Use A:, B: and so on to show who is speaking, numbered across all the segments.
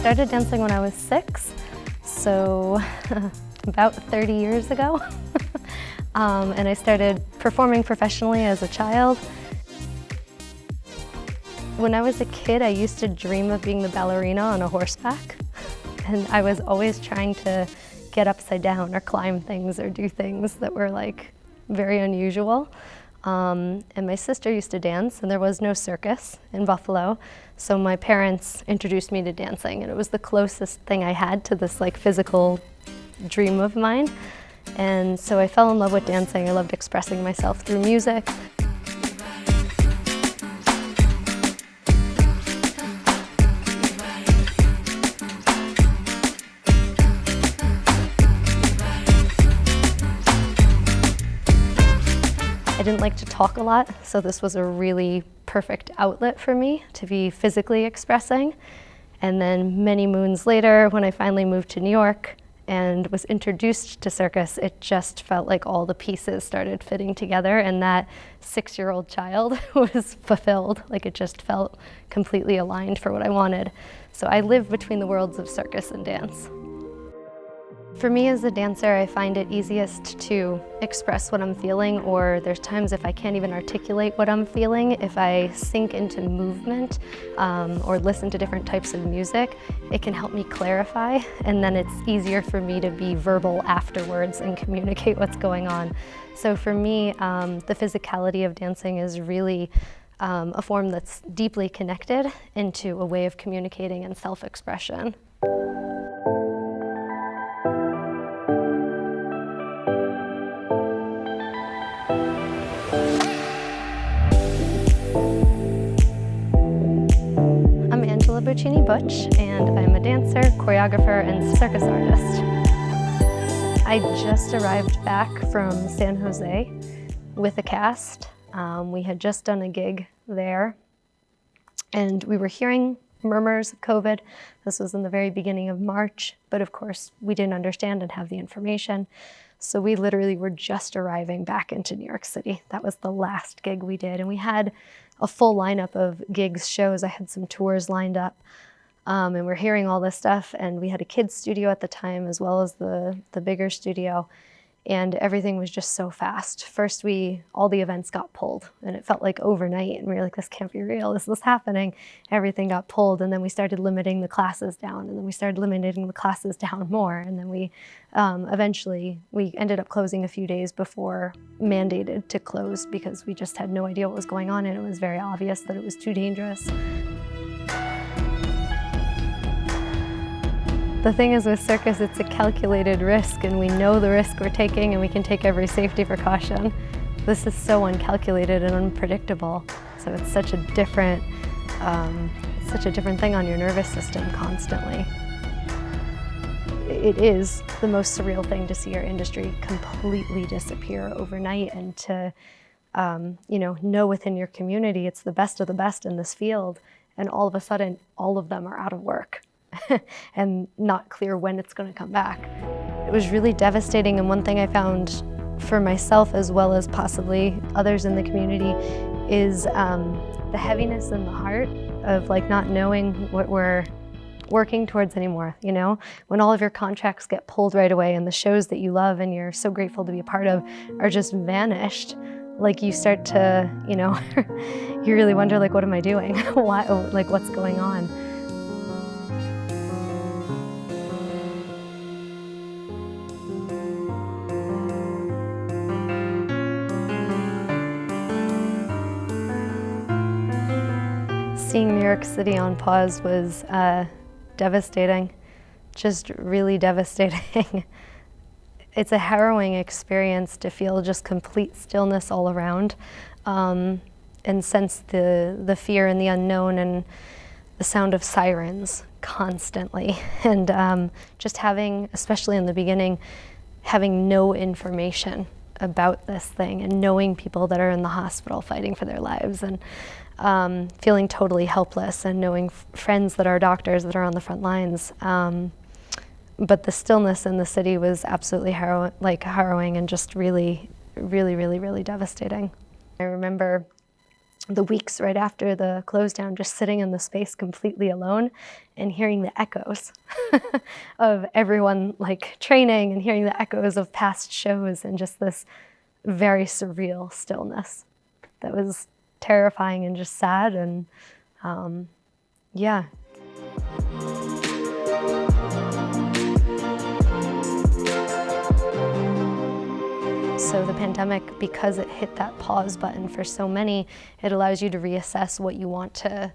A: started dancing when I was 6, so about 30 years ago. And I started performing professionally as a child. When I was a kid, I used to dream of being the ballerina on a horseback. And I was always trying to get upside down or climb things or do things that were like very unusual. And my sister used to dance, and there was no circus in Buffalo. So my parents introduced me to dancing, and it was the closest thing I had to this like physical dream of mine. And so I fell in love with dancing. I loved expressing myself through music. I didn't like to talk a lot, so this was a really perfect outlet for me to be physically expressing. And then many moons later, when I finally moved to New York and was introduced to circus, it just felt like all the pieces started fitting together, and that 6-year-old child was fulfilled. Like it just felt completely aligned for what I wanted. So I live between the worlds of circus and dance. For me as a dancer, I find it easiest to express what I'm feeling, or there's times if I can't even articulate what I'm feeling, if I sink into movement or listen to different types of music, it can help me clarify, and then it's easier for me to be verbal afterwards and communicate what's going on. So for me, the physicality of dancing is really a form that's deeply connected into a way of communicating and self-expression. Buccini Butch, and I'm a dancer, choreographer, and circus artist. I just arrived back from San Jose with a cast. We had just done a gig there, and we were hearing murmurs of COVID. This was in the very beginning of March, but of course we didn't understand and have the information. So we literally were just arriving back into New York City. That was the last gig we did, and we had a full lineup of gigs, shows. I had some tours lined up, and we're hearing all this stuff, and we had a kids studio at the time as well as the bigger studio, and everything was just so fast. First, all the events got pulled, and it felt like overnight, and we were like, this can't be real, is this happening? Everything got pulled, and then we started limiting the classes down, and then we started limiting the classes down more, and then we eventually ended up closing a few days before mandated to close because we just had no idea what was going on, and it was very obvious that it was too dangerous. The thing is with circus, it's a calculated risk, and we know the risk we're taking, and we can take every safety precaution. This is so uncalculated and unpredictable, so it's such a different thing on your nervous system constantly. It is the most surreal thing to see our industry completely disappear overnight, and to know within your community it's the best of the best in this field, and all of a sudden all of them are out of work and not clear when it's going to come back. It was really devastating, and one thing I found for myself as well as possibly others in the community is the heaviness in the heart of like not knowing what we're working towards anymore, when all of your contracts get pulled right away and the shows that you love and you're so grateful to be a part of are just vanished. Like you start to, you really wonder, like, what am I doing? Why, like, what's going on? Seeing New York City on pause was devastating, just really devastating. It's a harrowing experience to feel just complete stillness all around, and sense the fear and the unknown and the sound of sirens constantly. And just having, especially in the beginning, having no information about this thing, and knowing people that are in the hospital fighting for their lives, and feeling totally helpless, and knowing friends that are doctors that are on the front lines. But the stillness in the city was absolutely harrowing and just really, really, really, really devastating. I remember the weeks right after the close down, just sitting in the space completely alone and hearing the echoes of everyone like training and hearing the echoes of past shows and just this very surreal stillness that was terrifying and just sad and yeah. So the pandemic, because it hit that pause button for so many, it allows you to reassess what you want to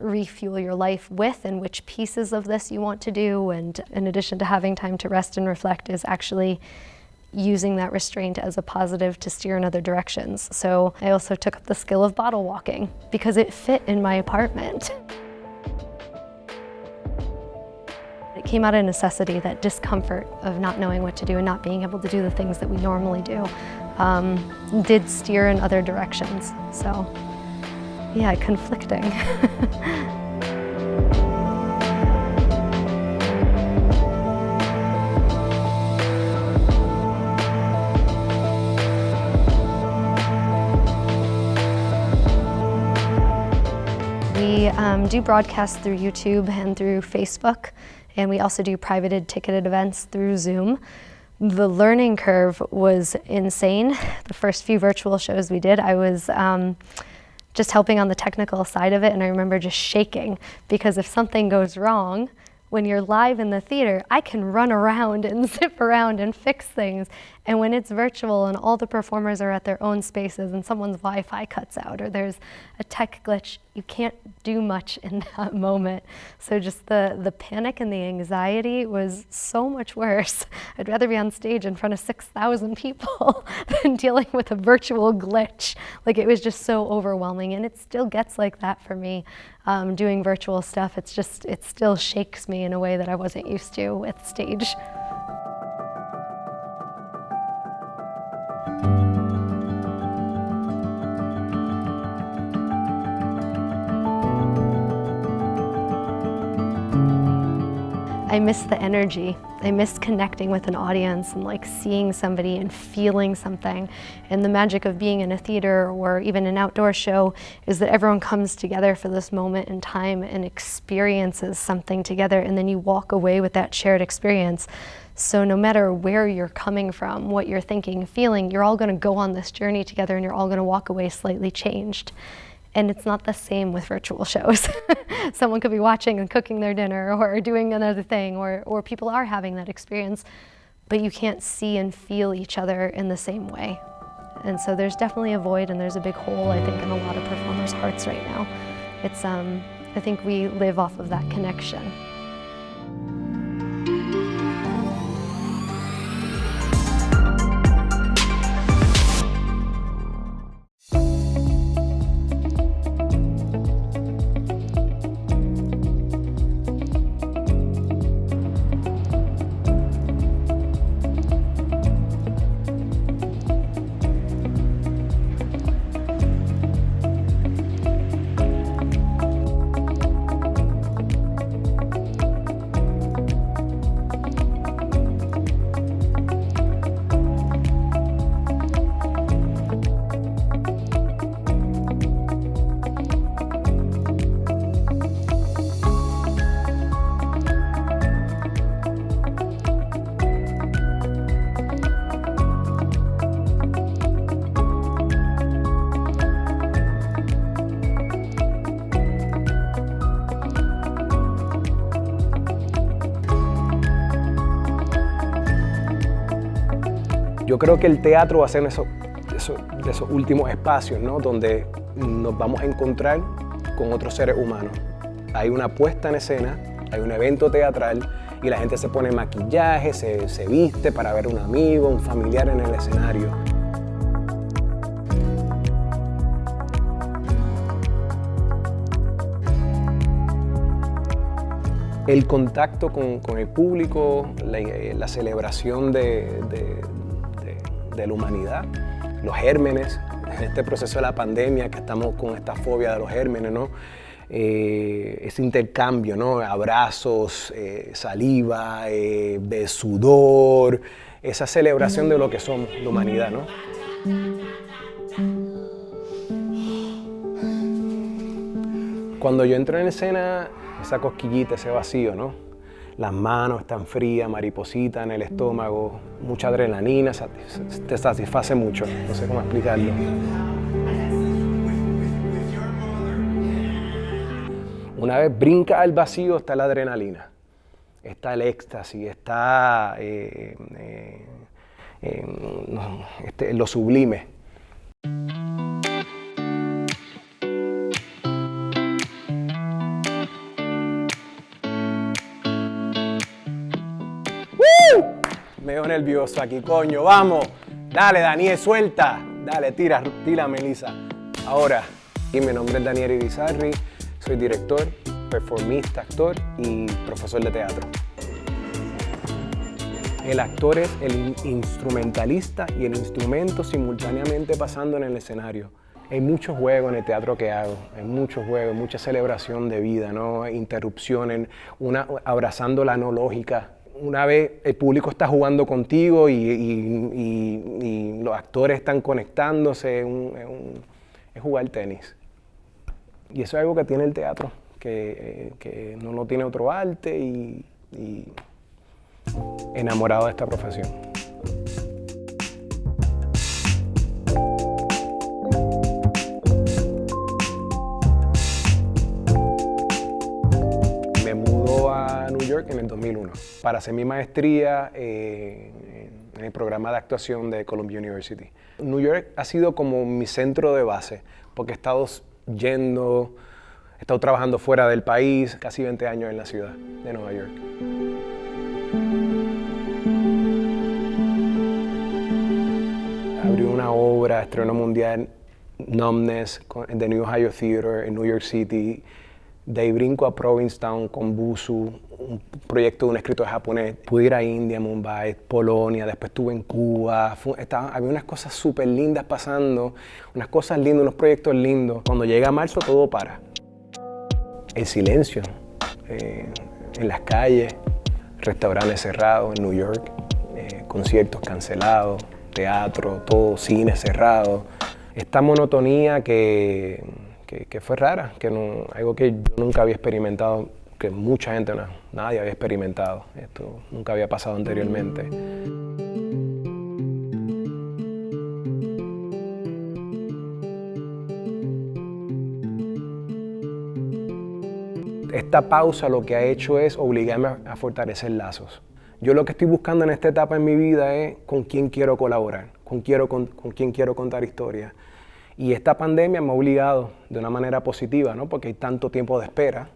A: refuel your life with and which pieces of this you want to do. And in addition to having time to rest and reflect, is actually using that restraint as a positive to steer in other directions. So I also took up the skill of bottle walking because it fit in my apartment. It came out of necessity, that discomfort of not knowing what to do and not being able to do the things that we normally do did steer in other directions. So yeah, conflicting. We do broadcasts through YouTube and through Facebook, and we also do privated ticketed events through Zoom. The learning curve was insane. The first few virtual shows we did, I was just helping on the technical side of it, and I remember just shaking because if something goes wrong, when you're live in the theater, I can run around and zip around and fix things. And when it's virtual and all the performers are at their own spaces and someone's Wi-Fi cuts out or there's a tech glitch, you can't do much in that moment. So just the panic and the anxiety was so much worse. I'd rather be on stage in front of 6,000 people than dealing with a virtual glitch. Like, it was just so overwhelming, and it still gets like that for me. Doing virtual stuff, it still shakes me in a way that I wasn't used to with stage. I miss the energy. I miss connecting with an audience and like seeing somebody and feeling something. And the magic of being in a theater or even an outdoor show is that everyone comes together for this moment in time and experiences something together, and then you walk away with that shared experience. So no matter where you're coming from, what you're thinking, feeling, you're all gonna go on this journey together and you're all gonna walk away slightly changed. And it's not the same with virtual shows. Someone could be watching and cooking their dinner or doing another thing, or people are having that experience, but you can't see and feel each other in the same way. And so there's definitely a void and there's a big hole, I think, in a lot of performers' hearts right now. It's, I think we live off of that connection.
B: Yo creo que el teatro va a ser de esos últimos espacios, ¿no? Donde nos vamos a encontrar con otros seres humanos. Hay una puesta en escena, hay un evento teatral y la gente se pone maquillaje, se viste para ver a un amigo, un familiar en el escenario. El contacto con el público, la celebración de la humanidad, los gérmenes, en este proceso de la pandemia que estamos con esta fobia de los gérmenes, ¿no? Ese intercambio, ¿no? Abrazos, saliva, de sudor, esa celebración de lo que somos, la humanidad, ¿no? Cuando yo entro en escena, esa cosquillita, ese vacío, ¿no? Las manos están frías, mariposita en el estómago, mucha adrenalina, te satisface mucho, no sé cómo explicarlo. Una vez brinca al vacío está la adrenalina, está el éxtasis, está lo sublime. Me veo nervioso aquí, coño, vamos. Dale, Daniel, suelta. Dale, tira, Melissa. Ahora, y mi nombre es Daníel Irizarry, soy director, performista, actor y profesor de teatro. El actor es el instrumentalista y el instrumento simultáneamente pasando en el escenario. Hay muchos juegos en el teatro que hago, hay muchos juegos, mucha celebración de vida, ¿no? Interrupciones, abrazando la no lógica. Una vez el público está jugando contigo y los actores están conectándose, es jugar tenis. Y eso es algo que tiene el teatro, que no lo tiene otro arte y enamorado de esta profesión. Me mudó a New York en el 2001 para hacer mi maestría en el programa de actuación de Columbia University. New York ha sido como mi centro de base, porque he estado trabajando fuera del país, casi 20 años en la ciudad de Nueva York. Abrí una obra, estreno mundial, Numbness, de New Ohio Theater en New York City. De ahí brinco a Provincetown con Busu, un proyecto de un escritor japonés. Pude ir a India, Mumbai, Polonia, después estuve en Cuba. Había unas cosas súper lindas pasando, unas cosas lindas, unos proyectos lindos. Cuando llega marzo todo para. El silencio, en las calles, restaurantes cerrados en New York, conciertos cancelados, teatro, todo, cine cerrado. Esta monotonía que fue rara, algo que yo nunca había experimentado, que mucha gente, nadie había experimentado. Esto nunca había pasado anteriormente. Esta pausa lo que ha hecho es obligarme a fortalecer lazos. Yo lo que estoy buscando en esta etapa en mi vida es con quién quiero colaborar, con quién quiero contar historias. Y esta pandemia me ha obligado de una manera positiva, ¿no? Porque hay tanto tiempo de espera.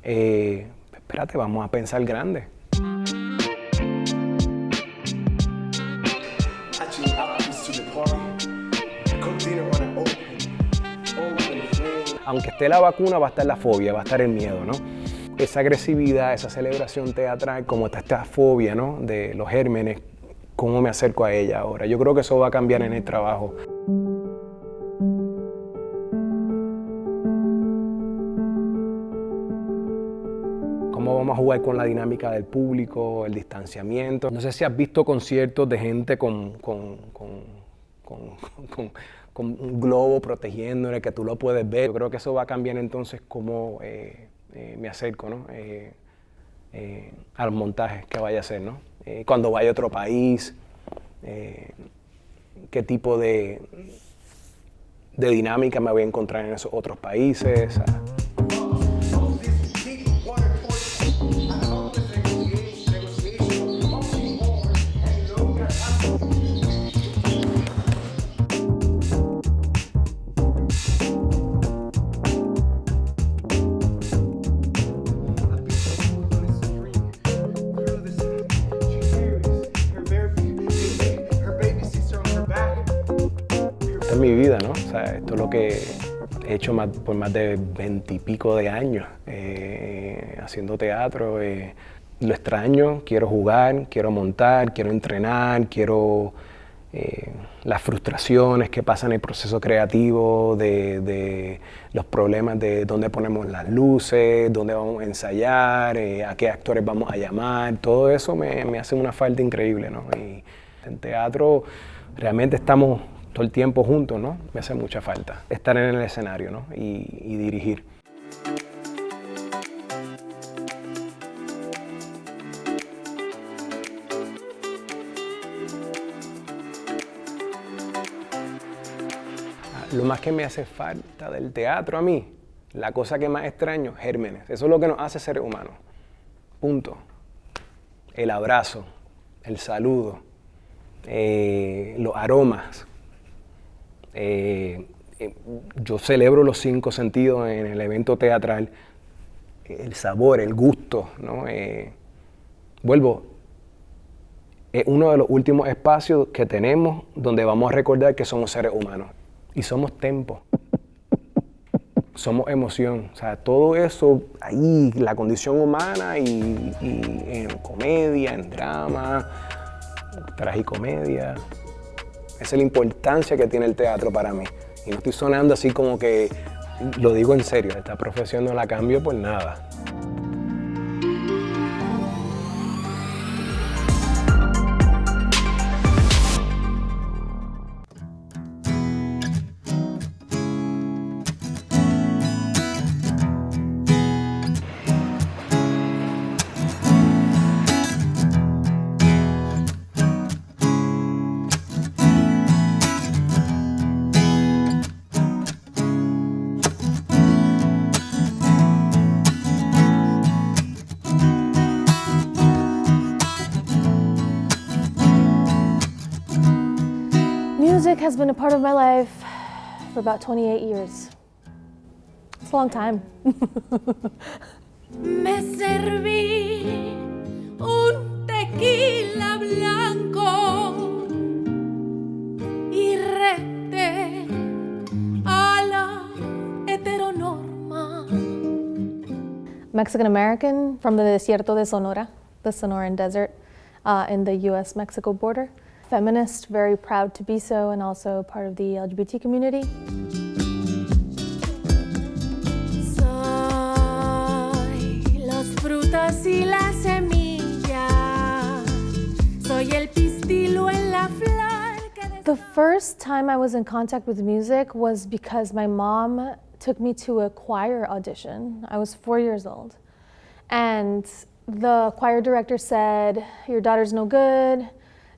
B: Espérate, vamos a pensar grande. Aunque esté la vacuna, va a estar la fobia, va a estar el miedo, ¿no? Esa agresividad, esa celebración teatral, como está esta fobia, ¿no? De los gérmenes, ¿cómo me acerco a ella ahora? Yo creo que eso va a cambiar en el trabajo. ¿Cómo vamos a jugar con la dinámica del público, el distanciamiento? No sé si has visto conciertos de gente con un globo protegiéndole, que tú lo puedes ver. Yo creo que eso va a cambiar entonces cómo me acerco, ¿no? A los montajes que vaya a hacer, ¿no? Cuando vaya a otro país, qué tipo de dinámica me voy a encontrar en esos otros países. Esta es mi vida, ¿no? O sea, esto es lo que he hecho por más de 20 y pico de años, haciendo teatro. Lo extraño, quiero jugar, quiero montar, quiero entrenar, quiero las frustraciones que pasan en el proceso creativo, de los problemas de dónde ponemos las luces, dónde vamos a ensayar, a qué actores vamos a llamar. Todo eso me hace una falta increíble, ¿no? Y en teatro realmente estamos todo el tiempo juntos, ¿no? Me hace mucha falta estar en el escenario, ¿no? Y dirigir. Lo más que me hace falta del teatro a mí, la cosa que más extraño, gérmenes. Eso es lo que nos hace seres humanos. Punto. El abrazo, el saludo, los aromas. Yo celebro los 5 sentidos en el evento teatral. El sabor, el gusto, ¿no? Vuelvo, es uno de los últimos espacios que tenemos donde vamos a recordar que somos seres humanos. Y somos tempo. Somos emoción. O sea, todo eso ahí, la condición humana y en comedia, en drama, tragicomedia. Esa es la importancia que tiene el teatro para mí. Y no estoy sonando así como que, lo digo en serio, esta profesión no la cambio por nada.
C: Music has been a part of my life for about 28 years. It's a long time.
D: Me serví un tequila blanco y reté a la heteronorma.
C: Mexican American from the Desierto de Sonora, the Sonoran Desert in the US-Mexico border. Feminist, very proud to be so, and also part of the LGBT community.
D: Soy los frutos y la semilla. Soy el pistilo en la flor.
C: The first time I was in contact with music was because my mom took me to a choir audition. I was 4 years old. And the choir director said, "Your daughter's no good.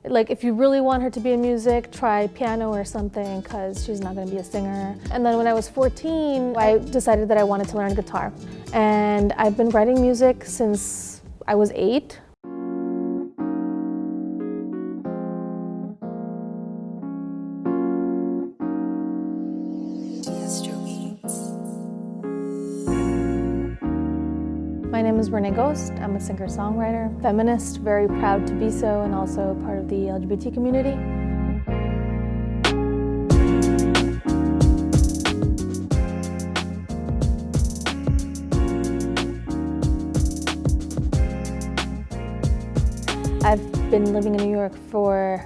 C: Like, if you really want her to be in music, try piano or something, because she's not going to be a singer." And then when I was 14, I decided that I wanted to learn guitar. And I've been writing music since I was 8. My name is Renee Ghost. I'm a singer-songwriter, feminist, very proud to be so, and also part of the LGBT community. I've been living in New York for,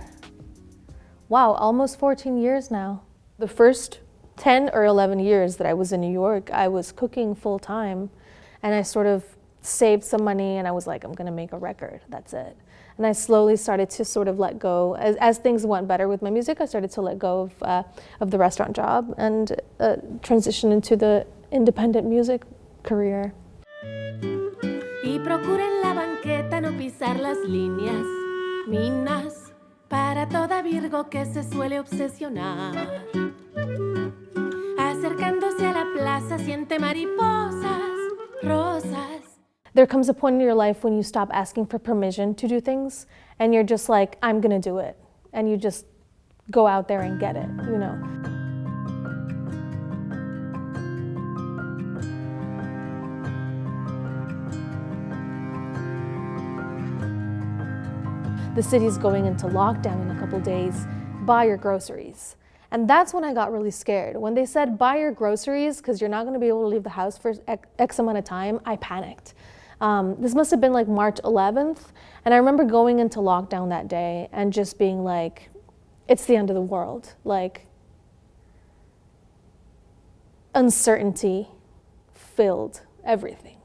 C: wow, almost 14 years now. The first 10 or 11 years that I was in New York, I was cooking full-time, and I sort of saved some money, and I was like, I'm gonna make a record, that's it. And I slowly started to sort of let go. As things went better with my music, I started to let go of the restaurant job and transition into the independent music career.
D: Y procura en la banqueta no pisar las líneas minas para toda Virgo que se suele obsesionar. Acercándose a la plaza siente mariposas, rosas.
C: There comes a point in your life when you stop asking for permission to do things, and you're just like, I'm gonna do it. And you just go out there and get it, you know. The city's going into lockdown in a couple days. Buy your groceries. And that's when I got really scared. When they said, buy your groceries, because you're not gonna be able to leave the house for X amount of time, I panicked. This must have been like March 11th. And I remember going into lockdown that day and just being like, it's the end of the world. Like, uncertainty filled everything.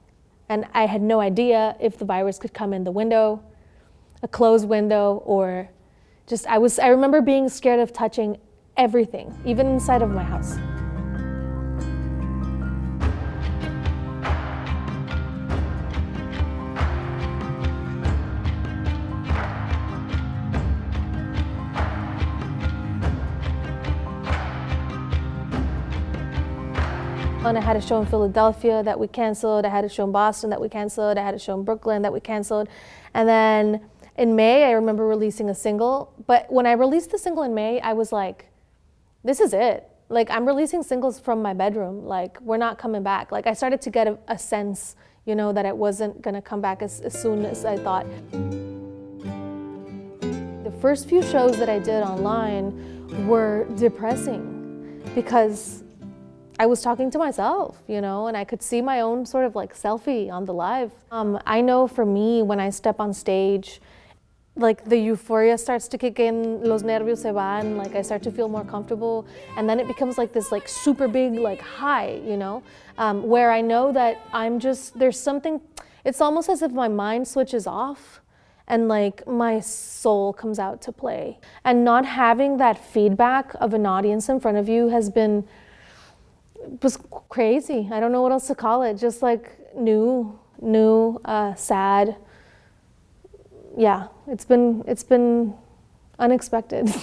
C: And I had no idea if the virus could come in the window, a closed window, or just, I remember being scared of touching everything, even inside of my house. And I had a show in Philadelphia that we canceled. I had a show in Boston that we canceled. I had a show in Brooklyn that we canceled. And then in May, I remember releasing a single. But when I released the single in May, I was like, this is it. Like, I'm releasing singles from my bedroom. Like, we're not coming back. Like, I started to get a sense, you know, that it wasn't gonna come back as soon as I thought. The first few shows that I did online were depressing because I was talking to myself, you know, and I could see my own sort of like selfie on the live. I know for me, when I step on stage, like the euphoria starts to kick in, los nervios se van, like I start to feel more comfortable, and then it becomes like this like super big like high, you know, where I know that I'm just, there's something, it's almost as if my mind switches off and like my soul comes out to play. And not having that feedback of an audience in front of you was crazy. I don't know what else to call it, just like new, sad. Yeah, it's been unexpected.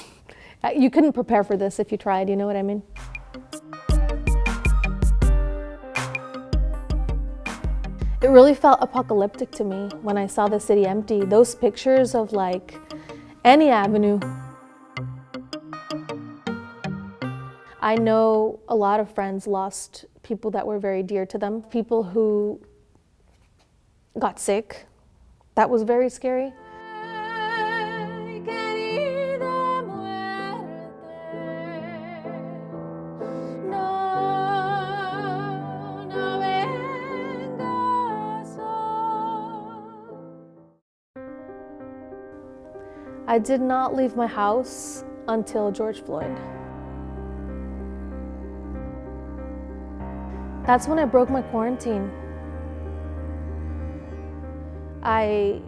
C: You couldn't prepare for this if you tried, you know what I mean? It really felt apocalyptic to me when I saw the city empty. Those pictures of like any avenue. I know a lot of friends lost people that were very dear to them, people who got sick. That was very scary. I did not leave my house until George Floyd. That's when I broke my quarantine. I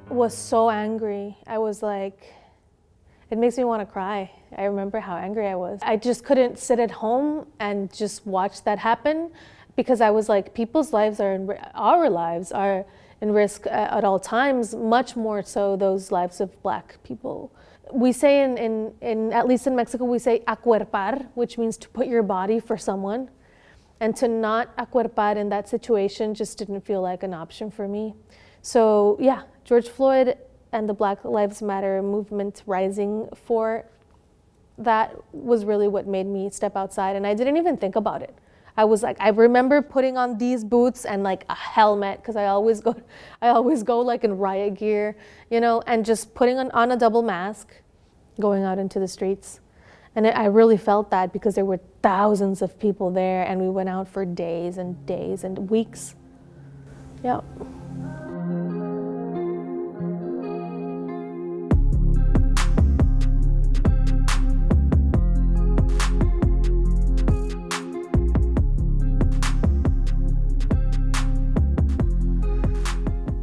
C: was so angry. I was like, it makes me want to cry. I remember how angry I was. I just couldn't sit at home and just watch that happen because I was like, people's lives are our lives are in risk at all times, much more so those lives of Black people. We say in at least in Mexico, we say acuerpar, which means to put your body for someone. And to not acuerpar in that situation just didn't feel like an option for me. So yeah, George Floyd and the Black Lives Matter movement rising for that was really what made me step outside, and I didn't even think about it. I was like, I remember putting on these boots and like a helmet, because I always go like in riot gear, you know, and just putting on a double mask, going out into the streets. And I really felt that because there were thousands of people there, and we went out for days and days and weeks. Yeah.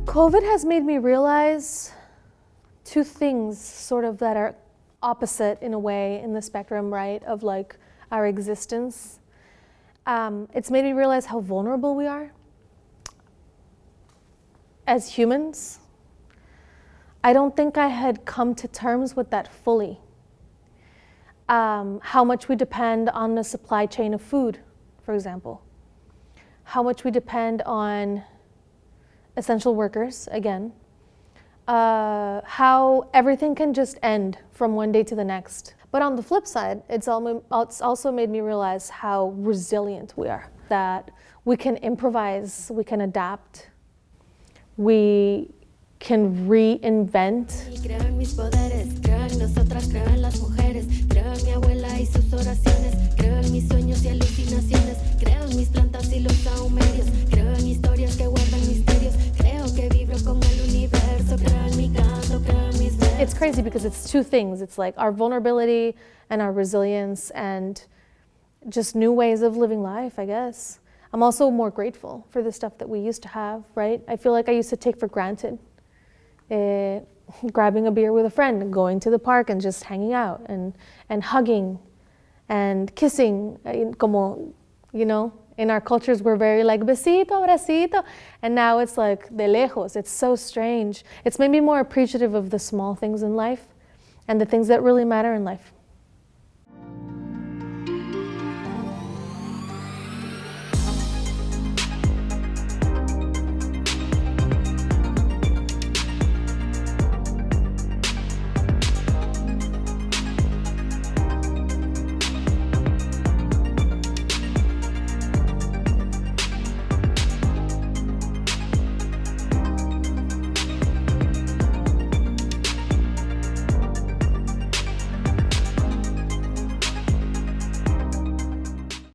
C: COVID has made me realize two things sort of that are opposite in a way in the spectrum, right, of like our existence. It's made me realize how vulnerable we are as humans. I don't think I had come to terms with that fully. How much we depend on the supply chain of food, for example. How much we depend on essential workers, again. How everything can just end from one day to the next. But on the flip side, it's also made me realize how resilient we are. That we can improvise, we can adapt, we can reinvent.
D: Creo en mis poderes, creo en nosotras, creo en las mujeres, creo en mi abuela y sus oraciones, creo en mis sueños y alucinaciones, creo en mis plantas y los sahumerios, creo en historias que guardan misterios, creo que vibro con el universo, creo en mi canto, creo en mis versos.
C: It's crazy because it's two things. It's like our vulnerability and our resilience and just new ways of living life, I guess. I'm also more grateful for the stuff that we used to have, right? I feel like I used to take for granted grabbing a beer with a friend and going to the park and just hanging out and hugging and kissing, como, you know, in our cultures we're very like besito, abracito, and now it's like de lejos. It's so strange. It's made me more appreciative of the small things in life and the things that really matter in life.